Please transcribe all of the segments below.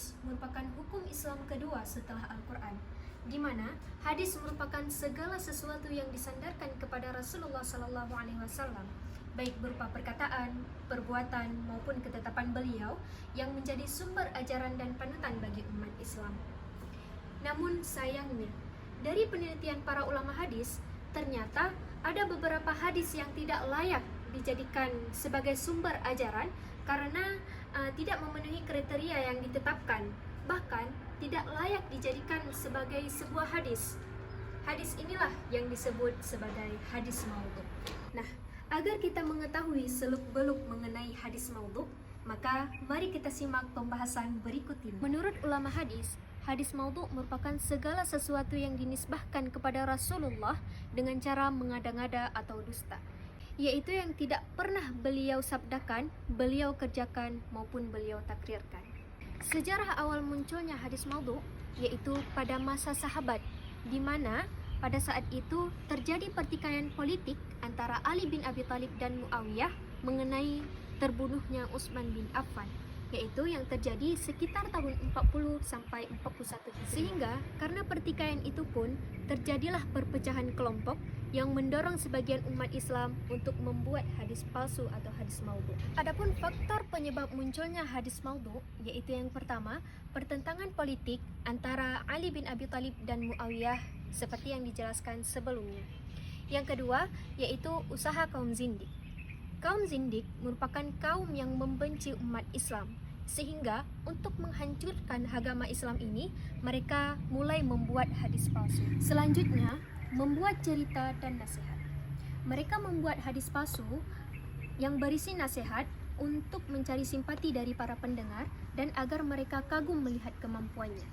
Hadis merupakan hukum Islam kedua setelah Al-Quran, di mana hadis merupakan segala sesuatu yang disandarkan kepada Rasulullah SAW, baik berupa perkataan, perbuatan, maupun ketetapan beliau yang menjadi sumber ajaran dan panutan bagi umat Islam. Namun sayangnya, dari penelitian para ulama hadis, ternyata ada beberapa hadis yang tidak layak dijadikan sebagai sumber ajaran karena tidak memenuhi kriteria yang ditetapkan, bahkan tidak layak dijadikan sebagai sebuah hadis. Hadis inilah yang disebut sebagai hadis maudhu'. Nah, agar kita mengetahui seluk-beluk mengenai hadis maudhu', maka mari kita simak pembahasan berikut ini. Menurut ulama hadis, hadis maudhu' merupakan segala sesuatu yang dinisbahkan kepada Rasulullah dengan cara mengada-ngada atau dusta, yaitu yang tidak pernah beliau sabdakan, beliau kerjakan, maupun beliau takrirkan. Sejarah awal munculnya hadis maudhu' yaitu pada masa sahabat, di mana pada saat itu terjadi pertikaian politik antara Ali bin Abi Thalib dan Muawiyah mengenai terbunuhnya Utsman bin Affan, yaitu yang terjadi sekitar tahun 40 sampai 41 Hijriah. Sehingga karena pertikaian itu pun terjadilah perpecahan kelompok yang mendorong sebagian umat Islam untuk membuat hadis palsu atau hadis maudhu'. Adapun faktor penyebab munculnya hadis maudhu' yaitu yang pertama, pertentangan politik antara Ali bin Abi Thalib dan Muawiyah seperti yang dijelaskan sebelumnya. Yang kedua, yaitu usaha kaum zindik. Kaum zindik merupakan kaum yang membenci umat Islam, sehingga untuk menghancurkan agama Islam ini, mereka mulai membuat hadis palsu. Selanjutnya, membuat cerita dan nasihat. Mereka membuat hadis palsu yang berisi nasihat untuk mencari simpati dari para pendengar dan agar mereka kagum melihat kemampuannya.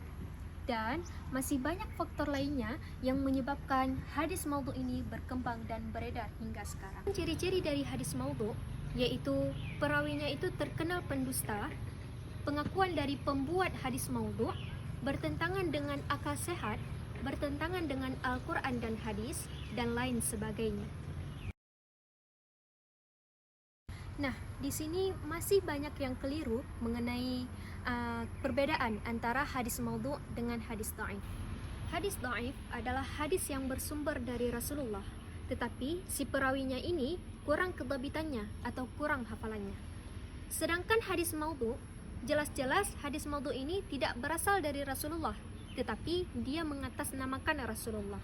Dan masih banyak faktor lainnya yang menyebabkan hadis maudhu' ini berkembang dan beredar hingga sekarang. Ciri-ciri dari hadis maudhu' yaitu perawinya itu terkenal pendusta, pengakuan dari pembuat hadis maudhu' bertentangan dengan akal sehat, bertentangan dengan Al-Quran dan hadis, dan lain sebagainya. Nah, di sini masih banyak yang keliru mengenai perbedaan antara hadis maudhu' dengan hadis dhaif. Hadis dhaif adalah hadis yang bersumber dari Rasulullah, tetapi si perawinya ini kurang kedabitannya atau kurang hafalannya. Sedangkan hadis maudhu', jelas-jelas hadis maudhu' ini tidak berasal dari Rasulullah, tetapi dia mengatasnamakan Rasulullah.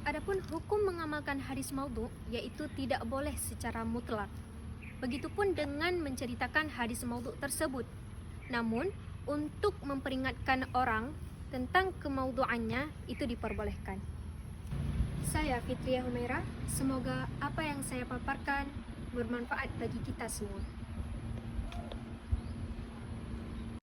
Adapun hukum mengamalkan hadis maudhu' yaitu tidak boleh secara mutlak. Begitupun dengan menceritakan hadis maudhu' tersebut. Namun, untuk memperingatkan orang tentang kemaudhu'annya itu diperbolehkan. Saya Fitriah Humairah, semoga apa yang saya paparkan bermanfaat bagi kita semua.